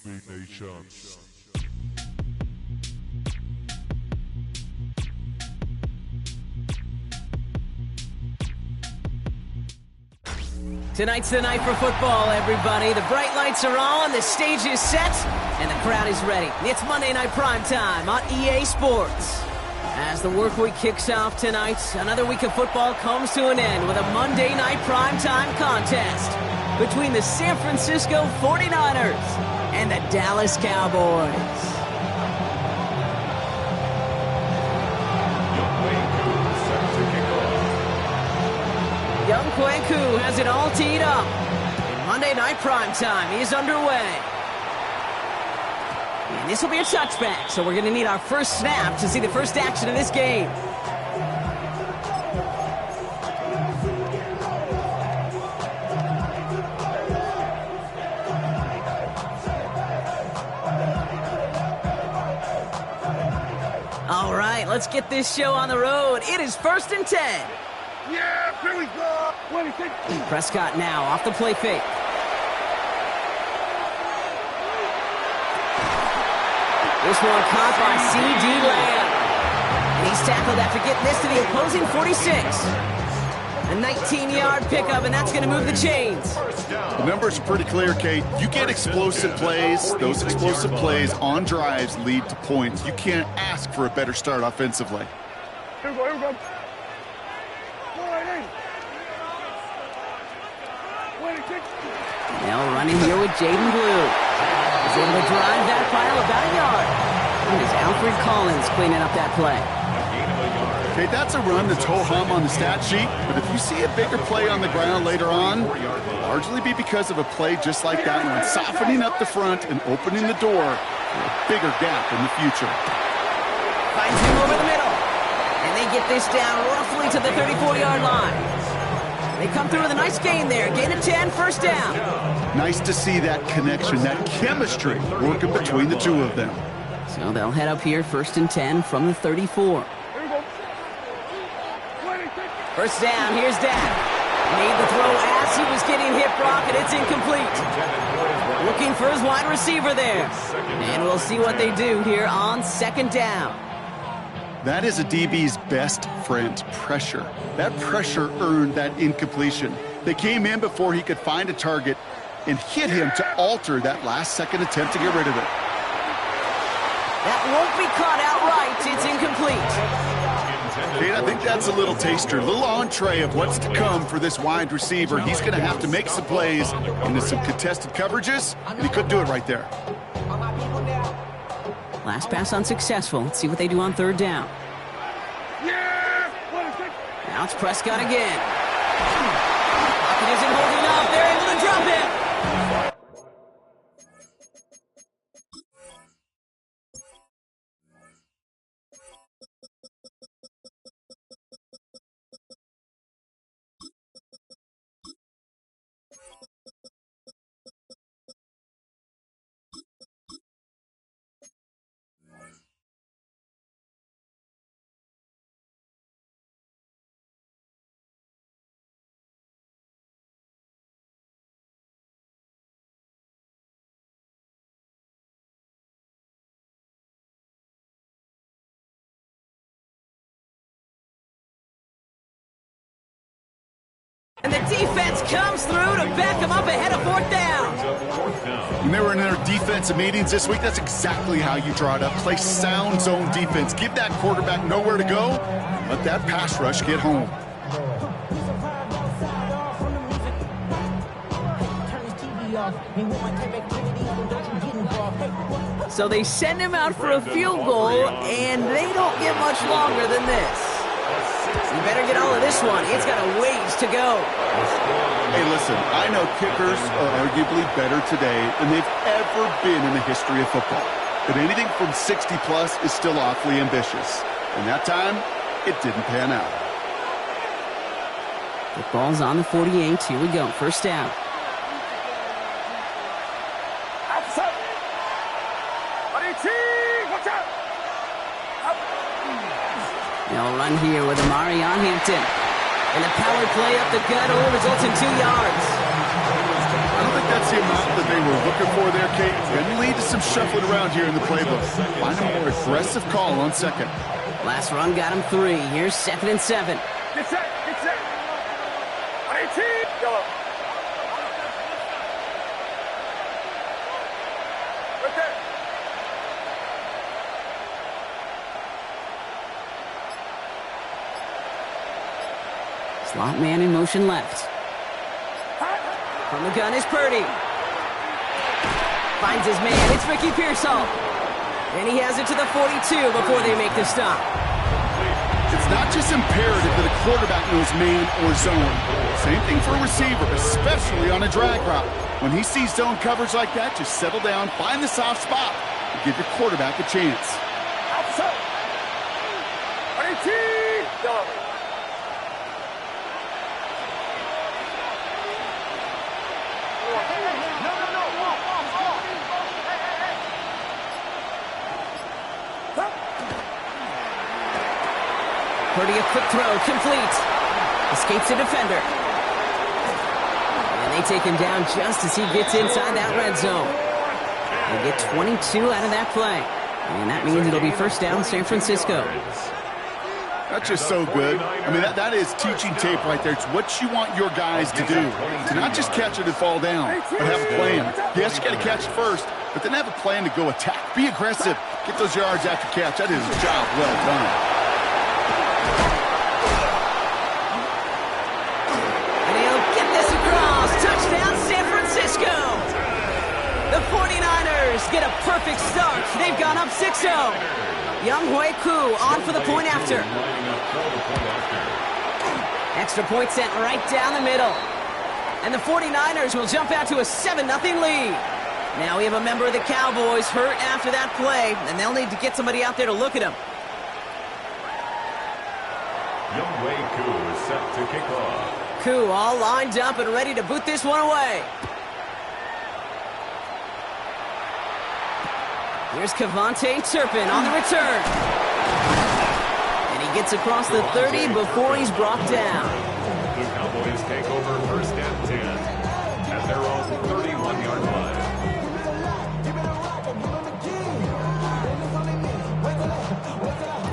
combinations. Tonight's the night for football, everybody. The bright lights are on, the stage is set, and the crowd is ready. It's Monday Night Primetime on EA Sports. As the work week kicks off tonight, another week of football comes to an end with a Monday Night Primetime contest between the San Francisco 49ers and the Dallas Cowboys. Young Kweku has it all teed up. And Monday Night Primetime is underway. And this will be a touchback, so we're going to need our first snap to see the first action of this game. All right, let's get this show on the road. It is 1st and 10. Yeah, here we go. Prescott now off the play fake. This one caught by C.D. Lamb. And he's tackled after getting this to the opposing 46. A 19-yard pickup, and that's going to move the chains. The numbers are pretty clear, Kate. You get explosive plays. Those explosive plays on drives lead to points. You can't ask for a better start offensively. Here we go. Now running here with Jaden Blue. He's able to drive that pile about a yard. And it's Alfred Collins cleaning up that play. Okay, that's a run that's ho-hum on the stat sheet, but if you see a bigger play on the ground later on, it'll largely be because of a play just like that one, softening up the front and opening the door for a bigger gap in the future. Finds him over the middle. And they get this down roughly to the 34-yard line. They come through with a nice gain there. Gain of 10, first down. Nice to see that connection, that chemistry working between the two of them. So they'll head up here, 1st and 10 from the 34. First down, here's Dak. Made the throw as he was getting hit, Brock, and it's incomplete. Looking for his wide receiver there. And we'll see what they do here on 2nd down. That is a DB's best friend, pressure. That pressure earned that incompletion. They came in before he could find a target and hit him to alter that last-second attempt to get rid of it. That won't be caught outright. It's incomplete. Kate, I think that's a little taster, a little entree of what's to come for this wide receiver. He's going to have to make some plays into some contested coverages, and he couldn't do it right there. Last pass unsuccessful. Let's see what they do on 3rd down. Now it's Prescott again. Pocket isn't holding up. They're able to drop it. And the defense comes through to back them up ahead of 4th down. When they were in their defensive meetings this week, that's exactly how you draw it up. Play sound zone defense. Give that quarterback nowhere to go. Let that pass rush get home. So they send him out for a field goal, and they don't get much longer than this. You better get all of this one. It's got a ways to go. Hey, listen, I know kickers are arguably better today than they've ever been in the history of football. But anything from 60-plus is still awfully ambitious. And that time, it didn't pan out. The ball's on the 48. Here we go. First down. They'll run here with Amari on Hampton. And the power play up the gut results in 2 yards. I don't think that's the amount that they were looking for there, Kate. Going to lead to some shuffling around here in the playbook. Find a more aggressive call on second. Last run got him 3. Here's 2nd and 7. Get set, get set. 18, go. Right there. Slot man in motion left. From the gun is Purdy. Finds his man. It's Ricky Pearsall. And he has it to the 42 before they make the stop. It's not just imperative that a quarterback knows man or zone. Same thing for a receiver, especially on a drag route. When he sees zone coverage like that, just settle down, find the soft spot, and give your quarterback a chance. Outside. 18, go. Purdy, a quick throw, complete. Escapes a defender. And they take him down just as he gets inside that red zone. They get 22 out of that play. And that means it'll be first down San Francisco. That's just so good. I mean, that is teaching tape right there. It's what you want your guys to do. To not just catch it and fall down, but have a plan. Yes, you got to catch it first, but then have a plan to go attack. Be aggressive. Get those yards after catch. That is a job well done. The 49ers get a perfect start. They've gone up 6-0. Younghoe Koo on for the point after. Extra point sent right down the middle. And the 49ers will jump out to a 7-0 lead. Now we have a member of the Cowboys hurt after that play, and they'll need to get somebody out there to look at him. Younghoe Koo is set to kick off. Koo all lined up and ready to boot this one away. Here's Kevontae Turpin on the return. And he gets across the 30 before he's brought down. The Cowboys take over first and 10 at their own 31-yard line.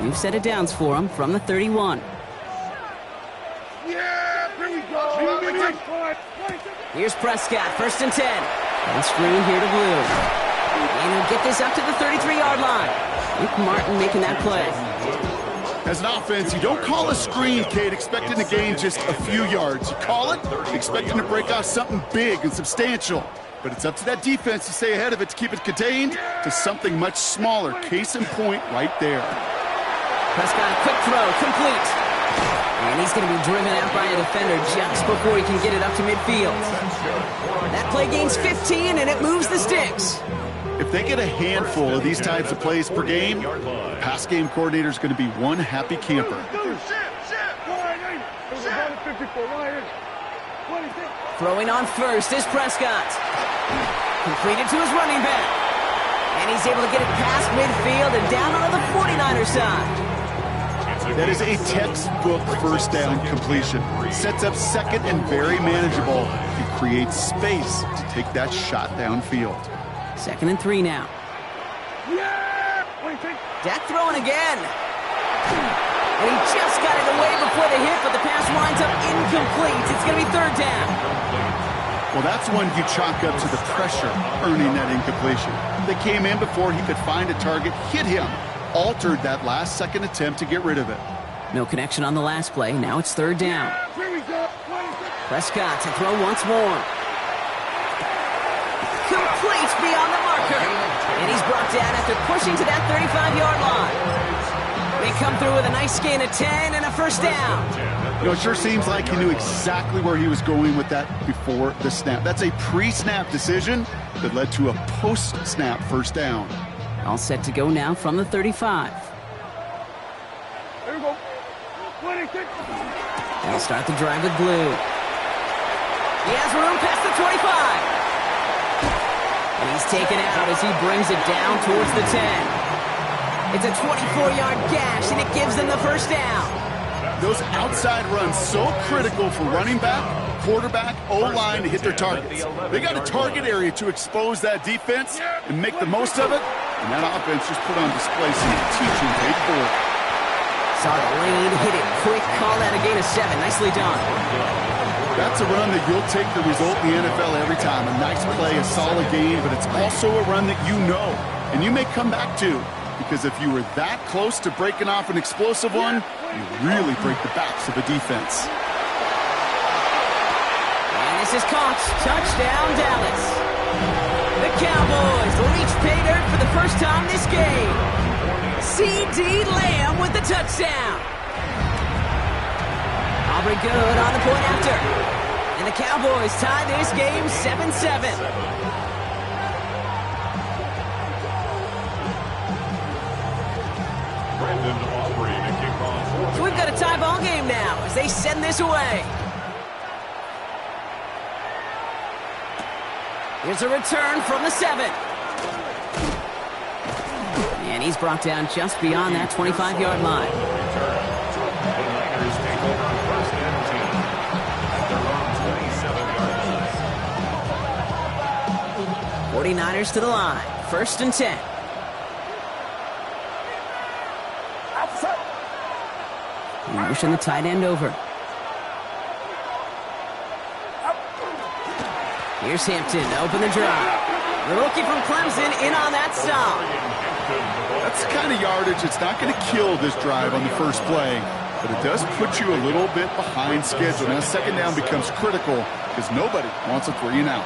We've set it downs for him from the 31. Yeah, here we go. Here's Prescott, 1st and 10. And screen here to Blue. And he'll get this up to the 33-yard line. Nick Martin making that play. As an offense, you don't call a screen, Kate, expecting to gain just a few yards. You call it expecting to break off something big and substantial. But it's up to that defense to stay ahead of it to keep it contained to something much smaller. Case in point right there. Prescott, a quick throw, complete. And he's going to be driven out by a defender just before he can get it up to midfield. That play gains 15, and it moves the sticks. If they get a handful of these types of plays per game, the pass game coordinator is going to be one happy camper. Throwing on first is Prescott. Completed to his running back. And he's able to get it past midfield and down onto the 49er side. That is a textbook first down completion. Sets up second and very manageable. It creates space to take that shot downfield. 2nd and 3 now. Dak throwing again. And he just got it away before the hit, but the pass winds up incomplete. It's going to be 3rd down. Well, that's one you chalk up to the pressure earning that incompletion. They came in before he could find a target, hit him, altered that last second attempt to get rid of it. No connection on the last play. Now it's 3rd down. Prescott to throw once more. Complete beyond the marker. And he's brought down after pushing to that 35-yard line. They come through with a nice gain of 10 and a first down. You know, it sure seems like he knew exactly where he was going with that before the snap. That's a pre-snap decision that led to a post-snap first down. All set to go now from the 35. There we go. They'll start the drive with Blue. He has room past the 25. And he's taken out as he brings it down towards the 10. It's a 24-yard gash, and it gives them the first down. Those outside runs so critical for running back, quarterback, O-line to hit their targets. They got a target area to expose that defense and make the most of it, and that offense just put on display some teaching paid for it. Saw the lane, hit it quick, call that a gain of 7. Nicely done. That's a run that you'll take the result in the NFL every time. A nice play, a solid game, but it's also a run that you know, and you may come back to, because if you were that close to breaking off an explosive one, you really break the backs of a defense. And this is caught. Touchdown, Dallas. The Cowboys reach pay dirt for the first time this game. C.D. Lamb with the touchdown. Aubrey good on the point after. And the Cowboys tie this game 7-7. So we've got a tie ball game now as they send this away. Here's a return from the 7. And he's brought down just beyond that 25-yard line. The 49ers to the line. 1st and 10. Motion the tight end over. Here's Hampton to open the drive. The rookie from Clemson in on that stop. That's the kind of yardage that's not going to kill this drive on the first play, but it does put you a little bit behind schedule. Now, 2nd down becomes critical because nobody wants a 3 and out.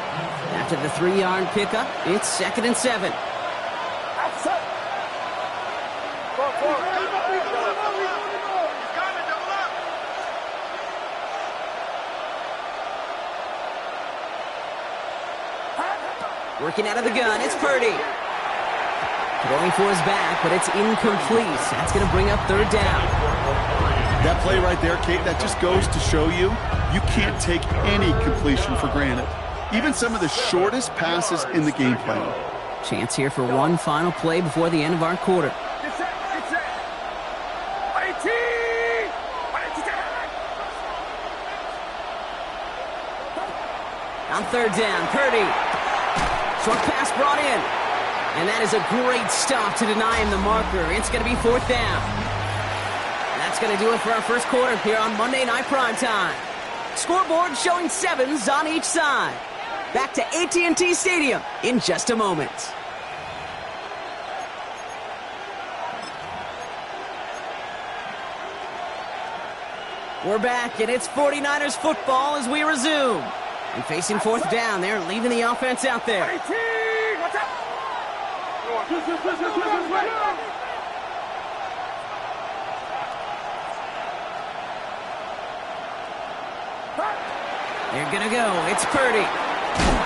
After the 3-yard pickup, it's 2nd and 7. Working out of the gun, it's Purdy. Going for his back, but it's incomplete. That's going to bring up 3rd down. That play right there, Kate, that just goes to show you, you can't take any completion for granted. Even some of the shortest passes in the game plan. Chance here for one final play before the end of our quarter. On 3rd down, Purdy. Short pass brought in. And that is a great stop to deny him the marker. It's going to be 4th down. That's going to do it for our first quarter here on Monday Night Primetime. Scoreboard showing 7s on each side. Back to AT&T Stadium in just a moment. We're back, and it's 49ers football as we resume. And facing 4th down, they're leaving the offense out there. They're going to go. It's Purdy.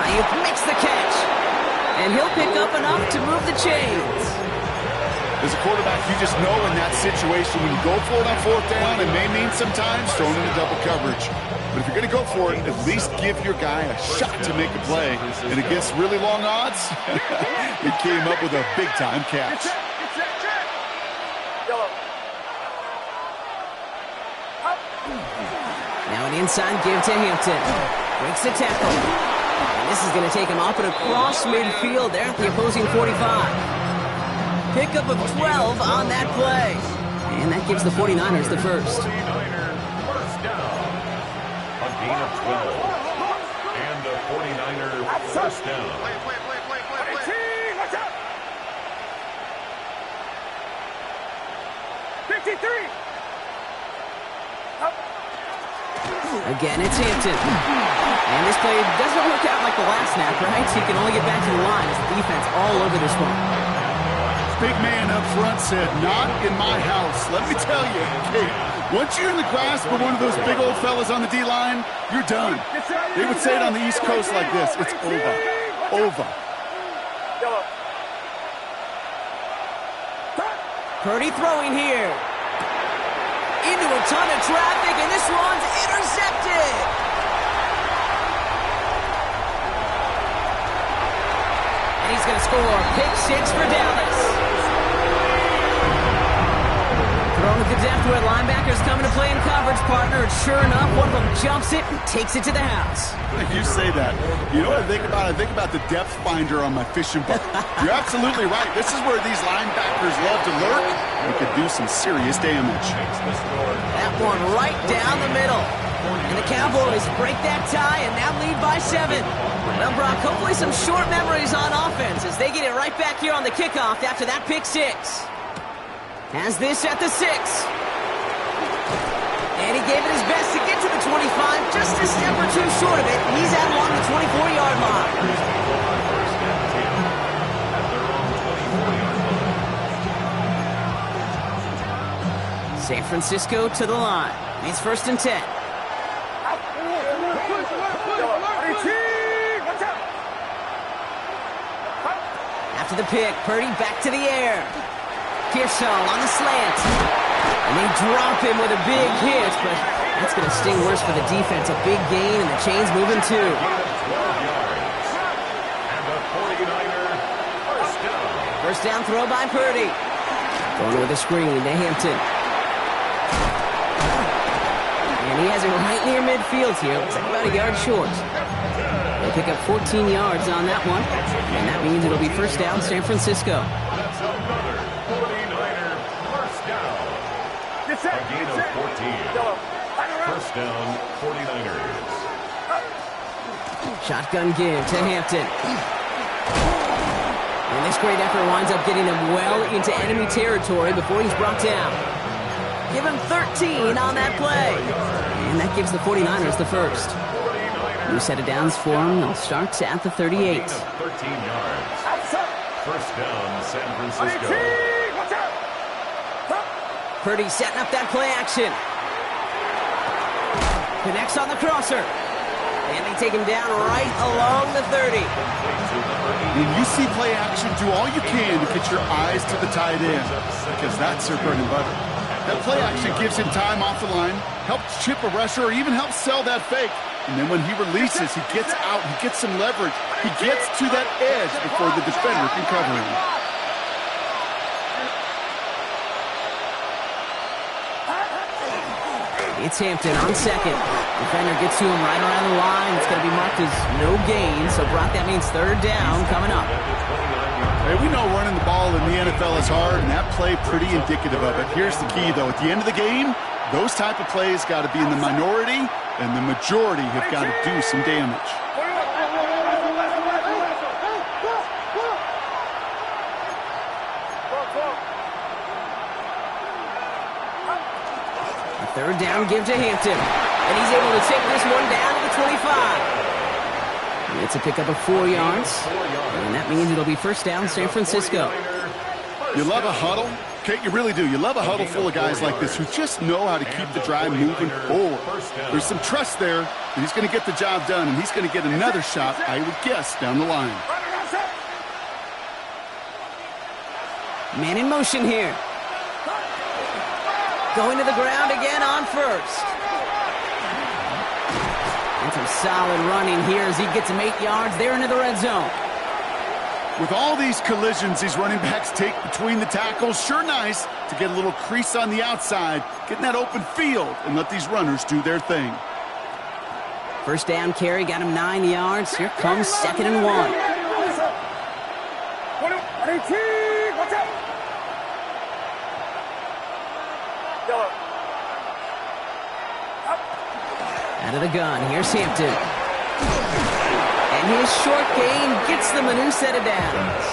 Ayuk makes the catch. And he'll pick up enough to move the chains. As a quarterback, you just know in that situation when you go for it on 4th down, it may mean sometimes throwing into double coverage. But if you're going to go for it, at least give your guy a shot to make a play. And against really long odds, he came up with a big-time catch. Now an inside give to Hampton. Breaks the tackle. And this is going to take him up and across midfield there at the opposing 45. Pickup of 12 on that play. And that gives the 49ers the first. 49er first down. A gain of 12. And the 49er first down. Watch out! 53! Again, it's Hampton. And this play doesn't work out like the last snap, right? So he can only get back to the line as the defense all over this one. Big man up front said, not in my house. Let me tell you, Kate, once you're in the grasp of one of those big old fellas on the D-line, you're done. They would say it on the East Coast like this. It's over. Over. Purdy throwing here. Into a ton of traffic, and this one's intercepted. And he's going to score. Pick 6 for Dallas. Throwing it to depth where linebackers coming to play in coverage, partner. And sure enough, one of them jumps it and takes it to the house. You say that. You know what I think about? I think about the depth finder on my fishing boat. You're absolutely right. This is where these linebackers love to lurk. We could do some serious damage. That one right down the middle. And the Cowboys break that tie and now lead by 7. Well, Brock, hopefully some short memories on offense as they get it right back here on the kickoff after that pick 6. Has this at the 6. And he gave it his best to get to the 25, just a step or two short of it. He's out along the 24-yard line. San Francisco to the line. It's 1st and 10. After the pick, Purdy back to the air. Pearsall on the slant. And they drop him with a big hit, but that's going to sting worse for the defense. A big gain, and the chain's moving too. First down throw by Purdy. Going with a screen to Hampton. And he has it right near midfield here. Looks like about a yard short. They pick up 14 yards on that one. And that means it'll be first down, San Francisco. That's another 49er first down. A gain of 14. First down, 49ers. Shotgun give to Hampton. And this great effort winds up getting him well into enemy territory before he's brought down. Give him 13 on that play. And that gives the 49ers the first. New set of downs for them. They'll start at the 38. 13 yards. First down, San Francisco. Purdy setting up that play action. Connects on the crosser. And they take him down right along the 30. When you see play action, do all you can to get your eyes to the tight end, because that's their bread and butter. That play action gives him time off the line, helps chip a rusher, or even helps sell that fake. And then when he releases, he gets out, he gets some leverage. He gets to that edge before the defender can cover him. It's Hampton on second. Defender gets to him right around the line. It's going to be marked as no gain. So, Brock, that means third down coming up. Hey, we know running the ball in the NFL is hard, and that play pretty indicative of it. Here's the key, though. At the end of the game, those type of plays got to be in the minority, and the majority have got to do some damage. Third down give to Hampton. And he's able to take this one down to the 25. And it's a pickup of 4 yards. And that means it'll be first down, San Francisco. You love a huddle? Okay, you really do. You love a huddle full of guys like this who just know how to keep the drive moving forward. There's some trust there that he's going to get the job done, and he's going to get another shot, I would guess, down the line. Man in motion here. Going to the ground again on first. And some solid running here as he gets him 8 yards there into the red zone. With all these collisions these running backs take between the tackles, sure nice to get a little crease on the outside, get in that open field, and let these runners do their thing. First down carry, got him 9 yards. Here comes 2nd and 1. Out of the gun, here's Hampton. And his short gain gets them a new set of downs.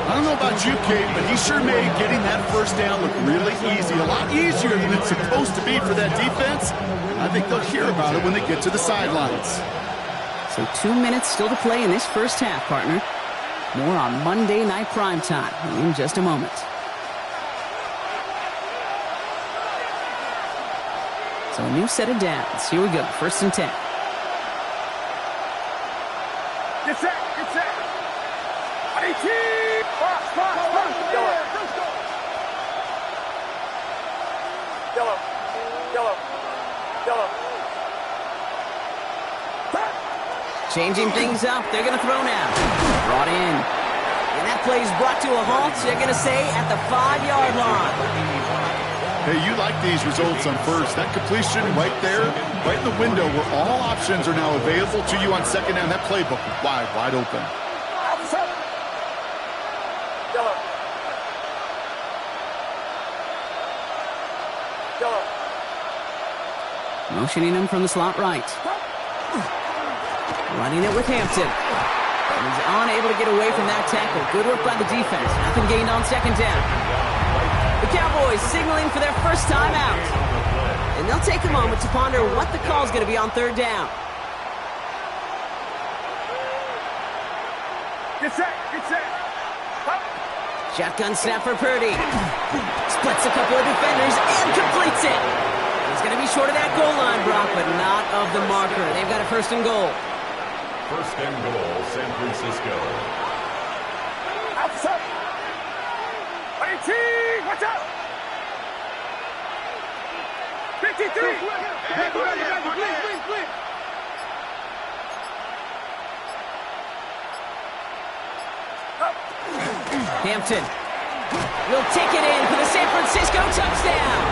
I don't know about you, Kate, but he sure made getting that first down look really easy. A lot easier than it's supposed to be for that defense. I think they'll hear about it when they get to the sidelines. So 2 minutes still to play in this first half, partner. More on Monday Night Primetime in just a moment. So a new set of downs. Here we go, 1st and 10. Get set, get set. 18. Yellow. Changing things up. They're going to throw now. Brought in. And that play is brought to a halt. They're going to say at the 5-yard line. Hey, you like these results on first. That completion right there, right in the window where all options are now available to you on second down. That playbook wide open. Motioning him from the slot right. Running it with Hampton. He's unable to get away from that tackle. Good work by the defense. Nothing gained on second down. The Cowboys signaling for their first time out. And they'll take a moment to ponder what the call is going to be on third down. Get set, get set. Shotgun snap for Purdy. Splits a couple of defenders and completes it. He's going to be short of that goal line, Brock, but not of the marker. They've got a first and goal. First and goal, San Francisco. Outside. 18, watch out. 53. Hampton will take it in for the San Francisco touchdown.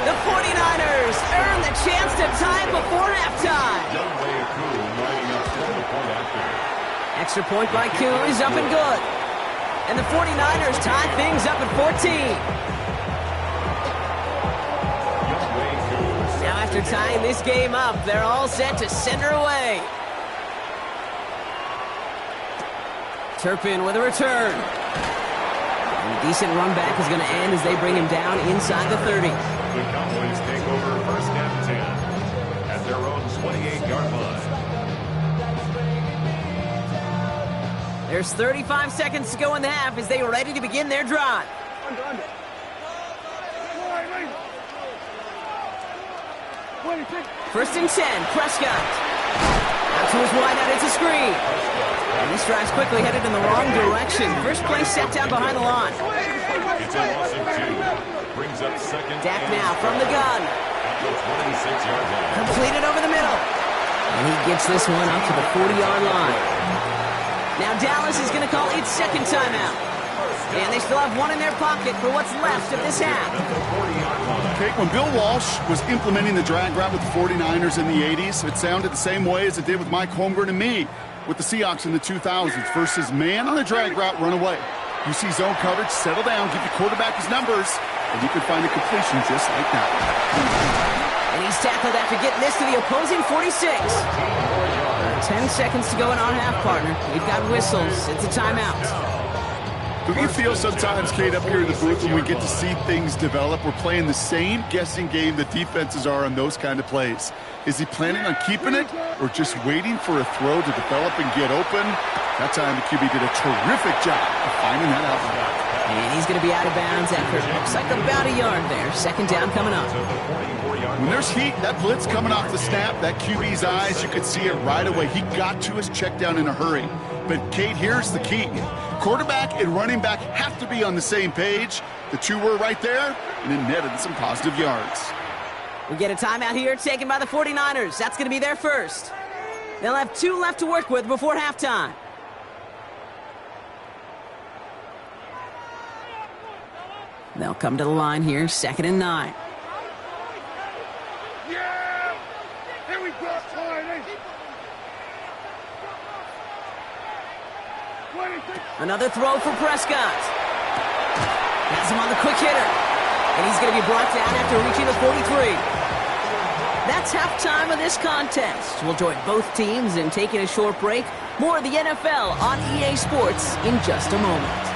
The 49ers earn the chance to tie it before halftime. Extra point by Koo is up and good. And the 49ers tie things up at 14. Now after tying this game up, they're all set to send her away. Turpin with a return. And a decent run back is going to end as they bring him down inside the 30. The Cowboys take over first and 10 at their own 28-yard line. There's 35 seconds to go in the half as they are ready to begin their drive. Under. First and 10, Prescott. Out to his wideout, it's a screen. And this drive's quickly headed in the wrong direction. First play set down behind the line. It's a loss of 2. Brings up second. Dak now from the gun. At the 26-yard line. Completed over the middle. And he gets this one up to the 40-yard line. Now Dallas is going to call its second timeout. And they still have one in their pocket for what's left of this half. Okay, when Bill Walsh was implementing the drag route with the 49ers in the 80s, it sounded the same way as it did with Mike Holmgren and me with the Seahawks in the 2000s versus man on a drag route, run away. You see zone coverage, settle down, give your quarterback his numbers, and you can find a completion just like that. And he's tackled after getting this to the opposing 46. 10 seconds to go in our half, partner. We've got whistles. It's a timeout. Do you feel sometimes, Kate, up here in the booth when we get to see things develop, we're playing the same guessing game the defenses are on those kind of plays? Is he planning on keeping it or just waiting for a throw to develop and get open? That time the QB did a terrific job of finding that outlet. And he's going to be out of bounds after it looks like about a yard there. Second down coming up. When there's heat, that blitz coming off the snap, that QB's eyes, you could see it right away. He got to his check down in a hurry. But, Kate, here's the key. Quarterback and running back have to be on the same page. The two were right there, and it netted some positive yards. We get a timeout here taken by the 49ers. That's going to be their first. They'll have 2 left to work with before halftime. They'll come to the line here, 2nd and 9. Yeah! Here we go, 26. Another throw for Prescott. Has him on the quick hitter. And he's going to be brought down after reaching the 43. That's halftime of this contest. We'll join both teams in taking a short break. More of the NFL on EA Sports in just a moment.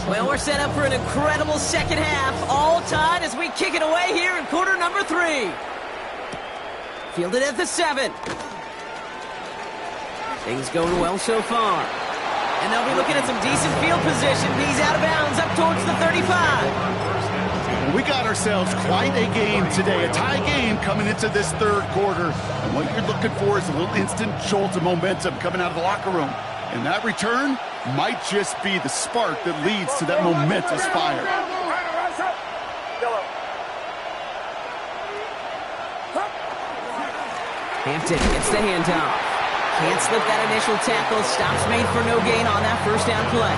Well, we're set up for an incredible second half. All tied as we kick it away here in quarter number 3. Fielded at the 7. Things going well so far. And they'll be looking at some decent field position. He's out of bounds up towards the 35. We got ourselves quite a game today, a tie game coming into this third quarter. And what you're looking for is a little instant jolt of momentum coming out of the locker room. And that return might just be the spark that leads to that momentous fire. Hampton gets the handoff. Can't slip that initial tackle. Stops made for no gain on that first down play.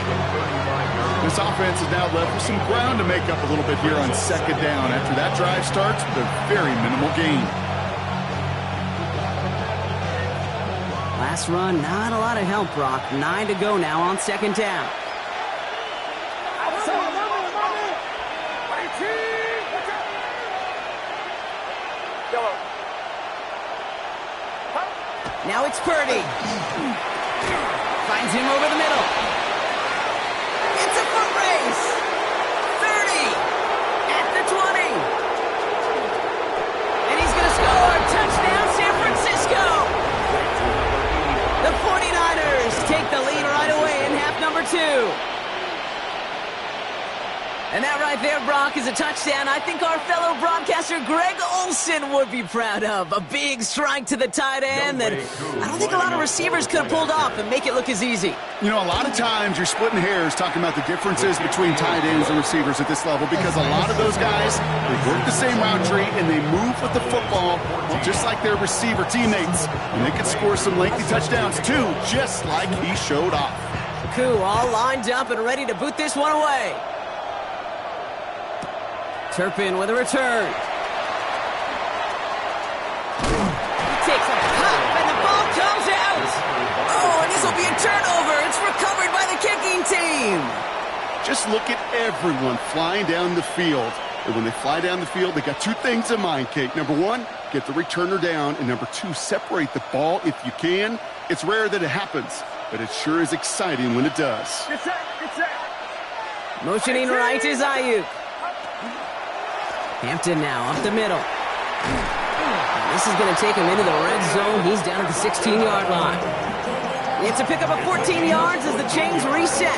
This offense is now left with some ground to make up a little bit here on second down after that drive starts with a very minimal gain. Last run, not a lot of help, Brock. 9 to go now on second down. Now it's Purdy. Finds him over the middle. It's a foot race. 30. At the 20. And he's going to score. Touchdown, San Francisco. The 49ers take the lead right away in half number 2. And that right there, Brock, is a touchdown I think our fellow broadcaster Greg Olsen would be proud of. A big strike to the tight end that I don't think a lot of receivers could have pulled off and make it look as easy. You know, a lot of times you're splitting hairs talking about the differences between tight ends and receivers at this level because a lot of those guys, they work the same route tree and they move with the football just like their receiver teammates. And they can score some lengthy touchdowns too, just like he showed off. Koo all lined up and ready to boot this one away. Turpin with a return. He takes a hop and the ball comes out. Oh, and this will be a turnover. It's recovered by the kicking team. Just look at everyone flying down the field. And when they fly down the field, they got two things in mind, Kate. Number one, get the returner down. And number two, separate the ball if you can. It's rare that it happens, but it sure is exciting when it does. Motioning right is Ayuk. Hampton now up the middle. This is going to take him into the red zone. He's down at the 16-yard line. It's a pickup of 14 yards as the chains reset.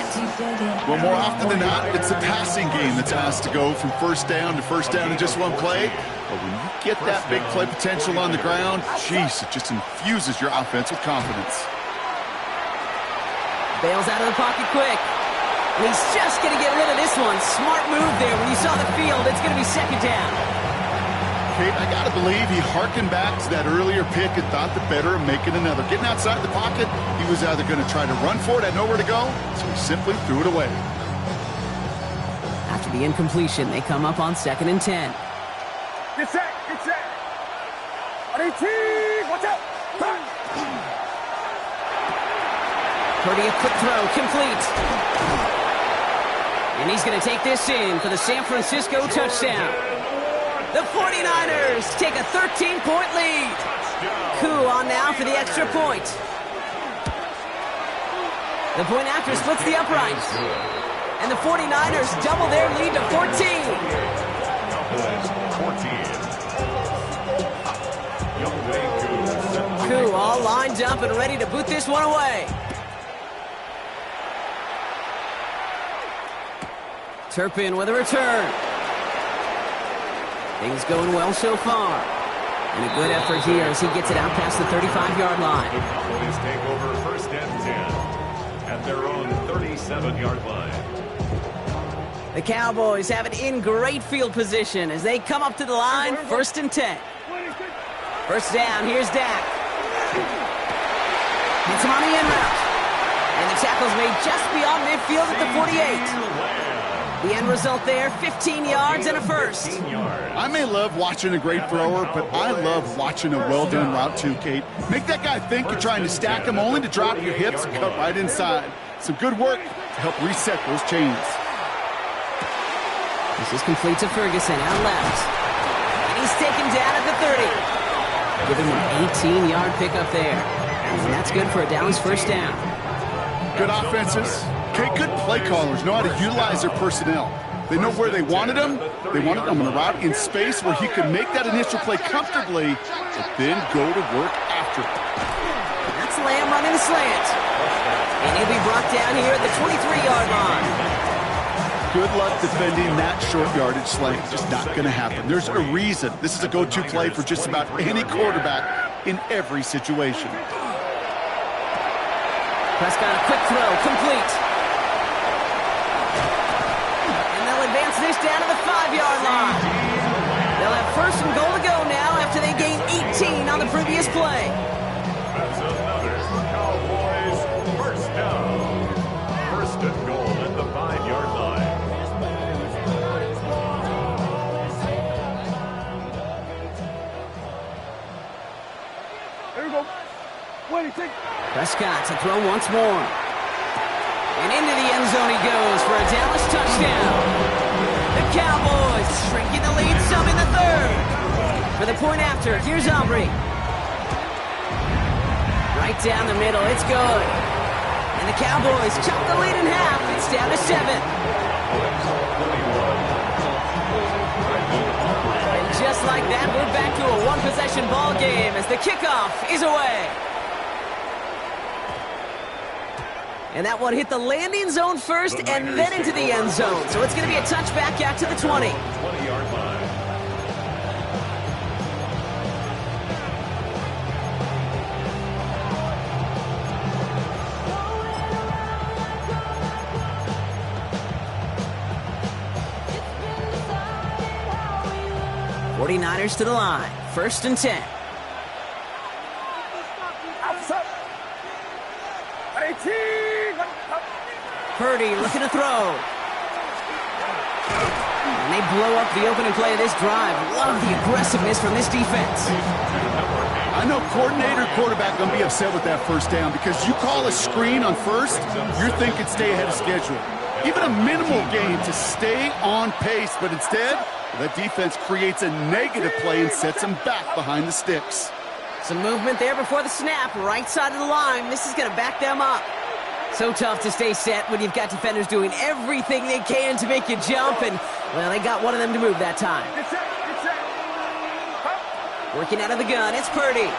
Well, more often than not, it's the passing game that's asked to go from first down in just one play. But when you get that big play potential on the ground, jeez, it just infuses your offense with confidence. Bails out of the pocket quick. And he's just going to get rid of this one. Smart move there. When you saw the field, it's going to be second down. Kate, I got to believe he hearkened back to that earlier pick and thought the better of making another. Getting outside the pocket, he was either going to try to run for it, had nowhere to go, so he simply threw it away. After the incompletion, they come up on 2nd and 10. Get set. Watch out. Purdy, a quick throw, complete. And he's going to take this in for the San Francisco touchdown. The 49ers take a 13-point lead. Koo on now for the extra point. The point after splits the uprights. And the 49ers double their lead to 14. Koo all lined up and ready to boot this one away. Turpin with a return. Things going well so far. And a good effort here as he gets it out past the 35-yard line. The Cowboys take over first and 10 at their own 37-yard line. The Cowboys have it in great field position as they come up to the line, 1st and 10. First down, here's Dak. Hits him on the in route. And the tackle's made just beyond midfield at the 48. The end result there, 15 yards and a first. I may love watching a great thrower, but I love watching a well-done route too, Kate. Make that guy think you're trying to stack him only to drop your hips and cut right inside. Some good work to help reset those chains. This is complete to Ferguson, out left. And he's taken down at the 30. Giving him an 18-yard pickup there. And that's good for a Dallas first down. Good offenses. Okay, good play callers know how to utilize their personnel. They know where they wanted him. They wanted him on the route in space where he could make that initial play comfortably, but then go to work after it. That's slam running the slant. And he'll be brought down here at the 23-yard line. Good luck defending that short yardage slant. Just not going to happen. There's a reason this is a go-to play for just about any quarterback in every situation. Prescott, a quick throw, complete. And they'll advance this down to the 5-yard line. They'll have first and goal to go now after they gain 18 on the previous play. That's another Cowboys first down. First and goal at the 5-yard line. Here we go. 26. Prescott to throw once more. And into the end zone he goes for a Dallas touchdown. The Cowboys shrinking the lead some in the third. For the point after, here's Aubrey. Right down the middle, it's good. And the Cowboys chop the lead in half. It's down to 7. And just like that, we're back to a one-possession ball game as the kickoff is away. And that one hit the landing zone first and then into the end zone. So it's going to be a touchback out to the 20. 20-yard line. '49ers to the line. First and 10. Outside. 18. Purdy looking to throw. And they blow up the opening play of this drive. Love the aggressiveness from this defense. I know coordinator, quarterback going to be upset with that first down because you call a screen on first, you're thinking stay ahead of schedule. Even a minimal gain to stay on pace, but instead, that defense creates a negative play and sets them back behind the sticks. Some movement there before the snap. Right side of the line. This is going to back them up. So tough to stay set when you've got defenders doing everything they can to make you jump, and, well, they got one of them to move that time. Working out of the gun, it's Purdy.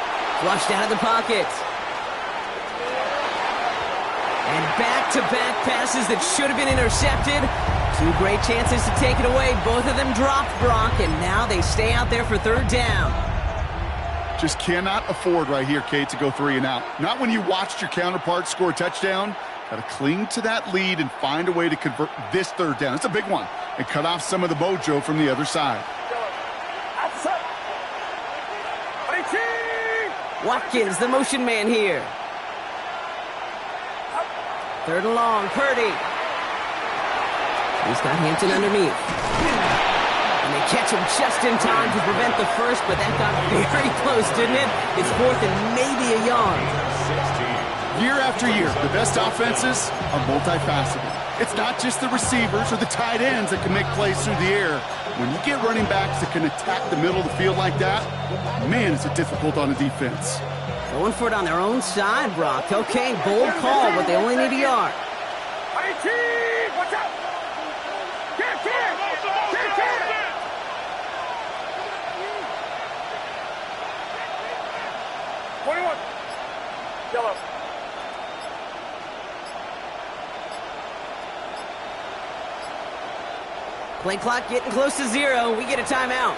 Flushed out of the pocket. And back-to-back passes that should have been intercepted. 2 great chances to take it away. Both of them dropped, Brock, and now they stay out there for third down. Just cannot afford right here, Kate, to go 3 and out. Not when you watched your counterpart score a touchdown. Got to cling to that lead and find a way to convert this third down. It's a big one. And cut off some of the mojo from the other side. Watkins, the motion man here. Third and long, Purdy. He's got Hampton underneath. And they catch him just in time to prevent the first, but that got very close, didn't it? It's fourth and maybe a yard. Year after year, the best offenses are multifaceted. It's not just the receivers or the tight ends that can make plays through the air. When you get running backs that can attack the middle of the field like that, man, is it difficult on a defense. Going for it on their own side, Brock. Okay, bold call, but they only need a yard. Watch out! Get! 21. Yellow. Play clock getting close to 0. We get a timeout.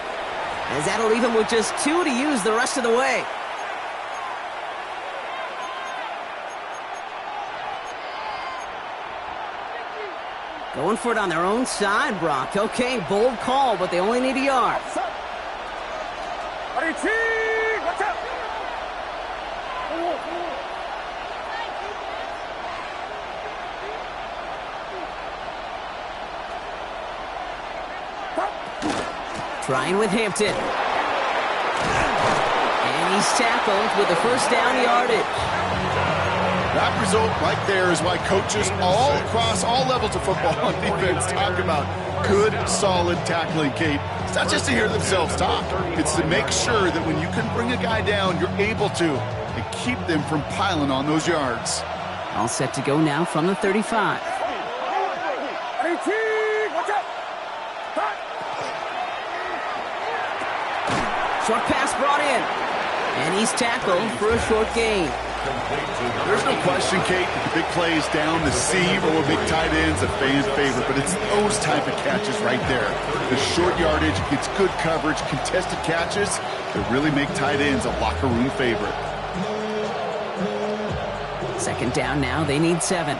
As that'll leave him with just 2 to use the rest of the way. Going for it on their own side, Brock. Okay, bold call, but they only need a yard. Watch out! Trying with Hampton. And he's tackled with the first down yardage. That result right there is why coaches all across all levels of football on defense talk about good, solid tackling, Kate. It's not just to hear themselves talk. It's to make sure that when you can bring a guy down, you're able to and keep them from piling on those yards. All set to go now from the 35. 18. Watch out! Short pass brought in. And he's tackled for a short gain. There's no question, Kate, that the big plays down the seam or big tight ends a fan favorite, but it's those type of catches right there. The short yardage, gets good coverage, contested catches that really make tight ends a locker room favorite. Second down now. They need 7.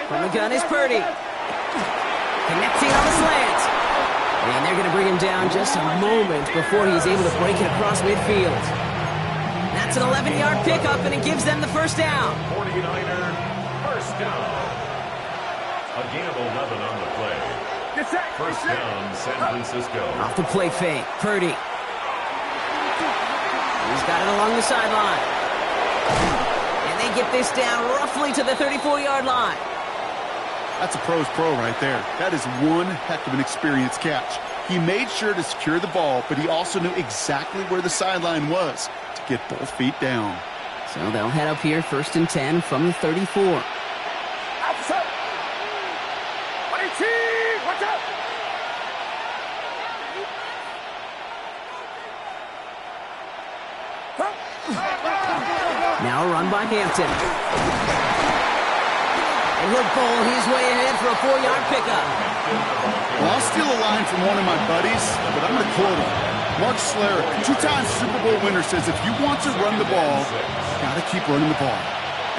From the gun is Purdy. Connecting on the slant. And they're going to bring him down just a moment before he's able to break it across midfield. That's an 11-yard pickup, and it gives them the first down. 49er, first down. A gain of 11 on the play. First down, San Francisco. Off the play fake, Purdy. He's got it along the sideline. And they get this down roughly to the 34-yard line. That's a pro's pro right there. That is one heck of an experienced catch. He made sure to secure the ball, but he also knew exactly where the sideline was to get both feet down. So they'll head up here, 1st and 10 from the 34. Now a run by Hampton. And he'll bowl his way ahead for a 4-yard pickup. Well, I'll steal a line from one of my buddies, but I'm going to quote him. Mark Schlereth, 2-time Super Bowl winner, says if you want to run the ball, you got to keep running the ball.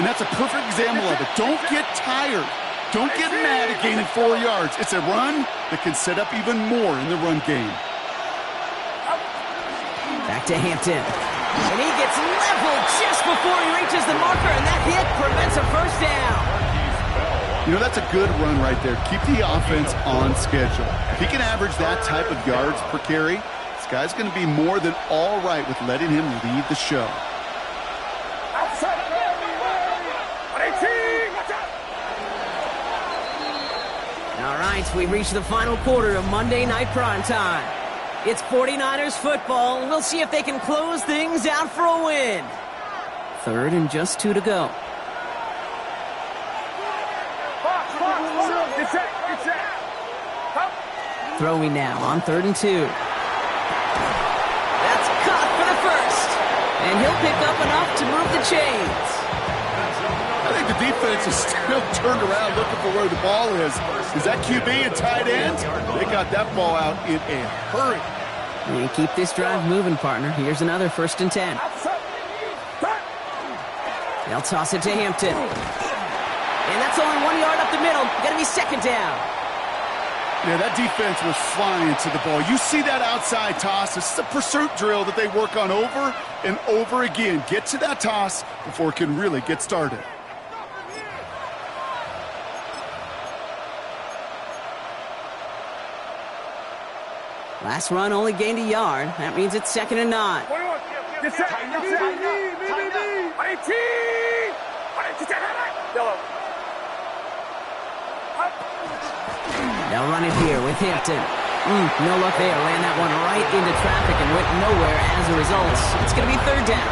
And that's a perfect example of it. Don't get tired. Don't get mad at gaining 4 yards. It's a run that can set up even more in the run game. Back to Hampton. And he gets leveled just before he reaches the marker, and that hit prevents a first down. You know, that's a good run right there. Keep the offense on schedule. If he can average that type of yards per carry, this guy's going to be more than all right with letting him lead the show. All right, we reach the final quarter of Monday Night Primetime. It's 49ers football. We'll see if they can close things out for a win. 3rd and just 2 to go. Throwing now on 3rd and 2. That's caught for the first. And he'll pick up enough to move the chains. I think the defense is still turned around looking for where the ball is. Is that QB and tight end? They got that ball out in a hurry. And keep this drive moving, partner. Here's another 1st and 10. They'll toss it to Hampton. And that's only 1 yard up the middle. Got to be 2nd down. Yeah, that defense was flying to the ball. You see that outside toss. This is a pursuit drill that they work on over and over again. Get to that toss before it can really get started. Last run only gained a yard. That means it's 2nd and 9. They'll run it here with Hampton. No luck there. Ran that one right into traffic and went nowhere as a result. It's going to be 3rd down.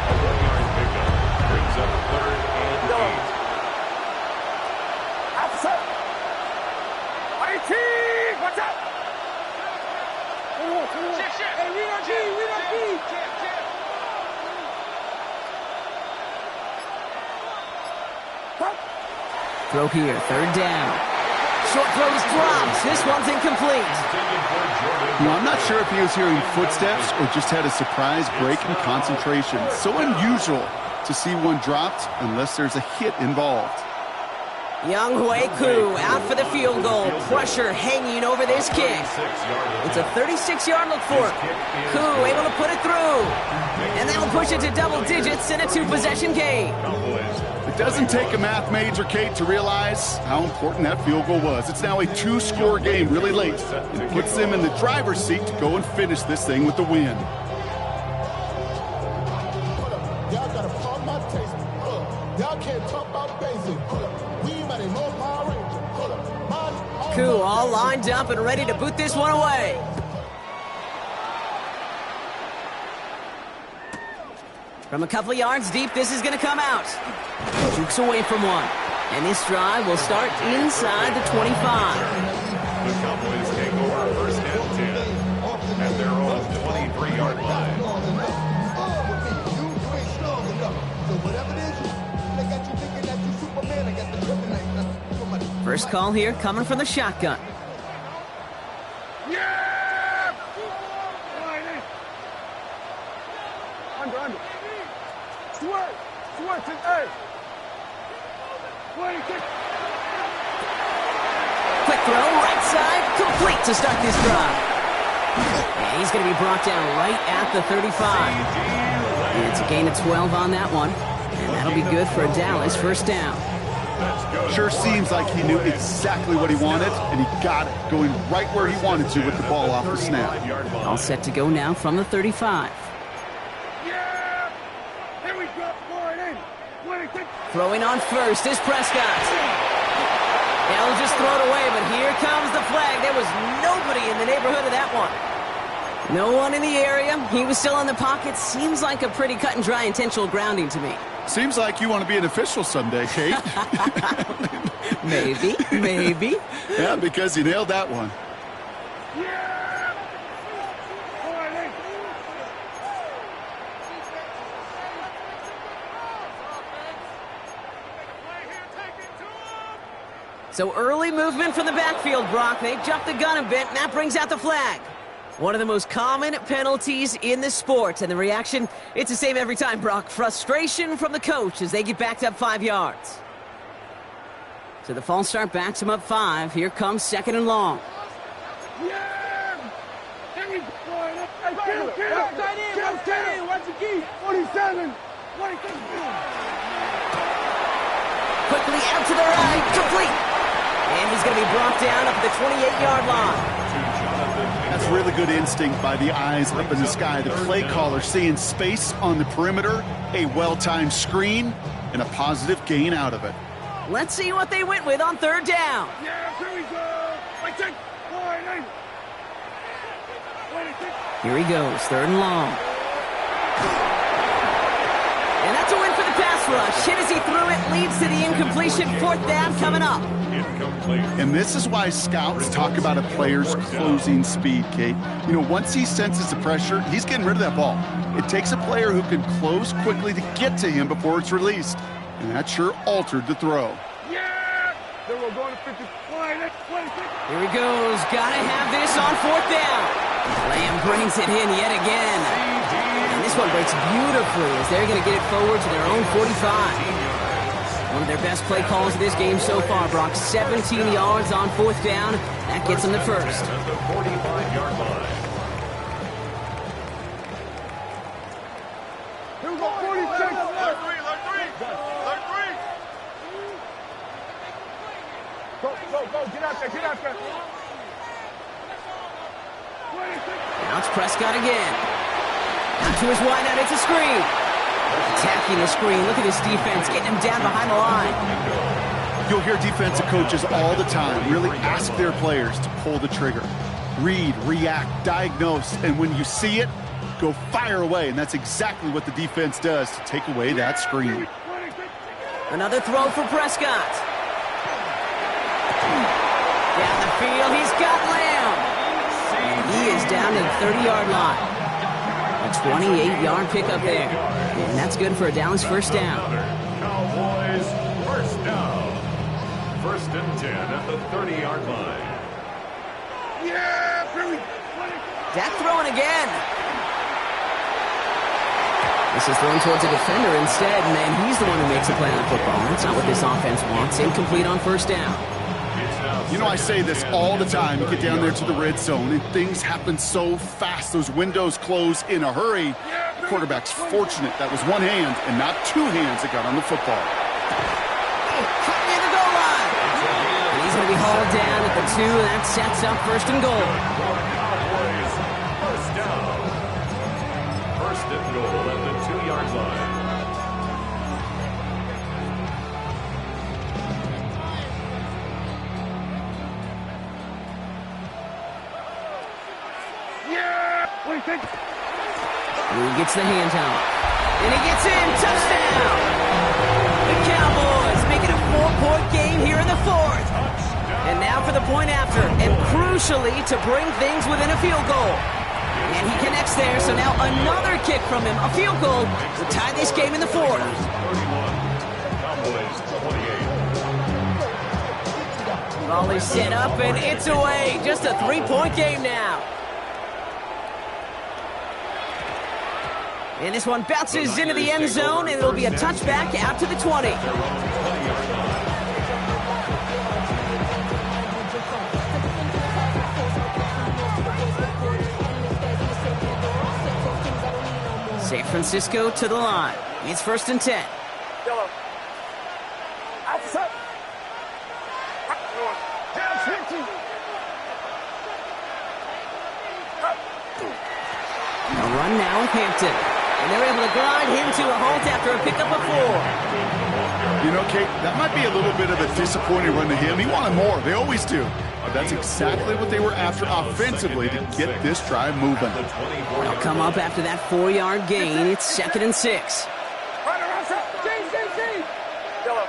A 1-yard pickup brings up 3rd and 8. Throw here, 3rd down. Short throw is dropped. This one's incomplete. Well, I'm not sure if he was hearing footsteps or just had a surprise break in concentration. So unusual to see one dropped unless there's a hit involved. Young Hui-Koo out for the field goal. Pressure hanging over this kick. It's a 36-yard look for him. Koo able to put it through. And that'll push it to double digits in a 2-possession game. It doesn't take a math major, Kate, to realize how important that field goal was. It's now a 2-score game really late. And it puts them in the driver's seat to go and finish this thing with the win. Y'all gotta pump my taste. Y'all can't talk about basic. Koo all lined up and ready to boot this one away. From a couple of yards deep, this is going to come out. Jukes away from one. And this drive will start inside the 25. The Cowboys take First call here coming from the shotgun. Yeah! Under. Sweat, hey! Quick throw, right side, complete to start this drive. And he's going to be brought down right at the 35. And it's a gain of 12 on that one. And that'll be good for a Dallas first down. Sure seems like he knew exactly what he wanted, and he got it, going right where he wanted to with the ball off the snap. All set to go now from the 35. Yeah! Here we go, Throwing on first is Prescott. They'll just throw it away, but here comes the flag. There was nobody in the neighborhood of that one. No one in the area. He was still in the pocket. Seems like a pretty cut and dry intentional grounding to me. Seems like you want to be an official someday, Kate. Maybe. Yeah, because you nailed that one. Yeah! So early movement from the backfield, Brock. They jumped the gun a bit, and that brings out the flag. One of the most common penalties in the sport, and the reaction, it's the same every time, Brock. Frustration from the coach as they get backed up 5 yards. So the false start backs them up 5. Here comes second and long. Yeah! Here we go. Kill. Watch the key. 47. Quickly out to the right, complete. And he's going to be brought down up at the 28-yard line. That's really good instinct by the eyes up in the sky. The play caller seeing space on the perimeter, a well-timed screen, and a positive gain out of it. Let's see what they went with on third down. Yeah, here we go. Here he goes, third and long. And that's a win for the pass rush. Hit as he threw it, leads to the incompletion. Fourth down coming up. And this is why scouts talk about a player's closing speed, Kate. You know, once he senses the pressure, he's getting rid of that ball. It takes a player who can close quickly to get to him before it's released. And that sure altered the throw. Yeah! Then we're going to 50. Here he goes. Gotta have this on fourth down. Lamb brings it in yet again. And this one breaks beautifully as they're going to get it forward to their own 45. One of their best play calls of this game so far, Brock. 17 yards on fourth down. That gets them the first. At the 45-yard line. Here we go, 46. Line three. Go. Get out there. Now it's Prescott again. Out to his wideout. It's a screen. Attacking the screen. Look at this defense getting him down behind the line. You'll hear defensive coaches all the time really ask their players to pull the trigger. Read, react, diagnose, and when you see it, go fire away. And that's exactly what the defense does to take away that screen. Another throw for Prescott. Down the field, he's got Lamb. And he is down to the 30-yard line. A 28-yard pickup there. And that's good for a Dallas first down. Cowboys first down. First and 10 at the 30-yard line. Yeah! Dak throwing again. This is thrown towards a defender instead, and he's the one who makes a play on football. That's not what this offense wants. Incomplete on first down. You know, I say this all the time. You get down there to the red zone, and things happen so fast. Those windows close in a hurry. The quarterback's fortunate that was one hand and not two hands that got on the football. Caught near the goal line. And he's going to be hauled down at the 2, and that sets up first and goal. Cowboys first down. First and goal at the 2-yard line. He gets the hand out. And he gets in. Touchdown! The Cowboys make it a 4-point game here in the fourth. And now for the point after. And crucially to bring things within a field goal. And he connects there. So now another kick from him. A field goal to tie this game in the fourth. 31. Cowboys 28. Ball is set up, and it's away. Just a three-point game now. And this one bounces into the end zone, and it'll be a touchback out to the 20. San Francisco to the line. It's 1st and 10. Yellow. Outside. A run now with Hampton. And they're able to grind him to a halt after a pickup of 4. You know, Kate, that might be a little bit of a disappointing run to him. He wanted more. They always do. But that's exactly what they were after offensively to get this drive moving. They'll come up after that 4-yard gain. It's 2nd and 6. Yellow.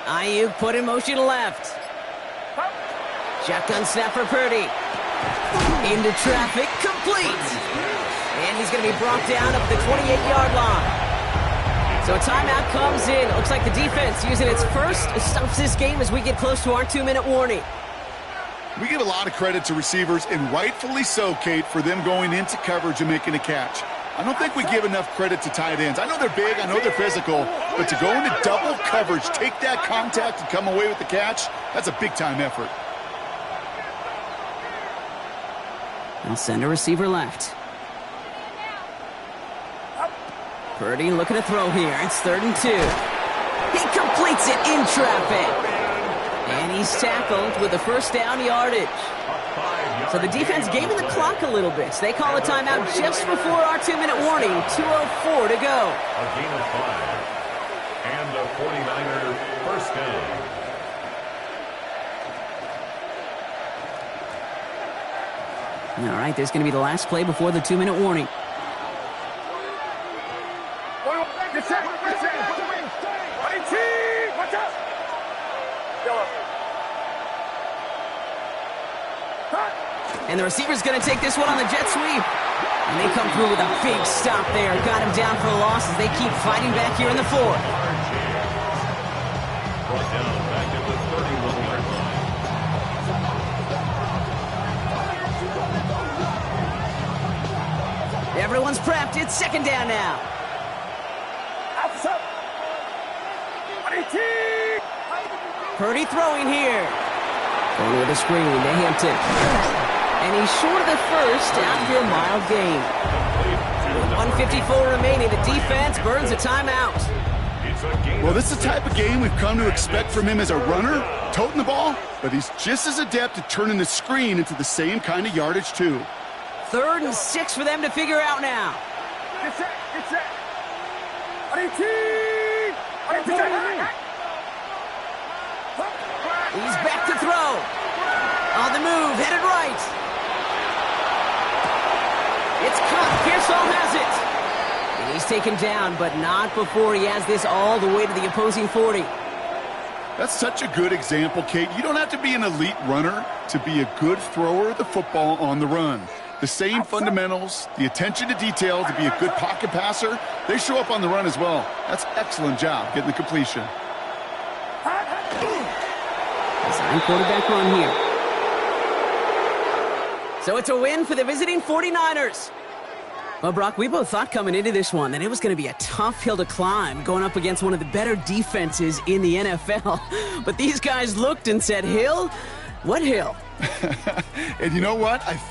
Ayuk put in motion left. Shotgun snap for Purdy. Into traffic, complete. And he's going to be brought down up the 28-yard line. So a timeout comes in. It looks like the defense using its first stops this game as we get close to our 2-minute warning. We give a lot of credit to receivers, and rightfully so, Kate, for them going into coverage and making a catch. I don't think we give enough credit to tight ends. I know they're big, I know they're physical, but to go into double coverage, take that contact, and come away with the catch, that's a big-time effort. They'll send a receiver left. Purdy looking to throw here. It's 3rd and 2. He completes it in traffic. And he's tackled with the first down yardage. So the defense gave him the clock a little bit. So they call a timeout just before our 2-minute warning. 2:04 to go. A gain of 5. And the 49er first down. All right, there's going to be the last play before the 2-minute warning. Get set. Watch out. Yellow. And the receiver's going to take this one on the jet sweep. And they come through with a big stop there. Got him down for a loss as they keep fighting back here in the 4th. Brought down back at the 31-yard line. Everyone's prepped. It's 2nd down now. Outside. 18. Purdy throwing here. Going with a screen to Hampton. And he's short of the first after a mild gain. With 1:54 remaining, the defense burns a timeout. Well, this is the type of game we've come to expect from him as a runner, toting the ball, but he's just as adept at turning the screen into the same kind of yardage, too. 3rd and 6 for them to figure out now. Get set. 18. He's back to throw. On the move, headed right. It's caught. Pearsall has it. And he's taken down, but not before he has this all the way to the opposing 40. That's such a good example, Kate. You don't have to be an elite runner to be a good thrower of the football on the run. The same fundamentals, the attention to detail to be a good pocket passer, they show up on the run as well. That's excellent job getting the completion. Design quarterback run here. So it's a win for the visiting 49ers. Well, Brock, we both thought coming into this one that it was going to be a tough hill to climb going up against one of the better defenses in the NFL. But these guys looked and said, hill? What hill? And you know what? I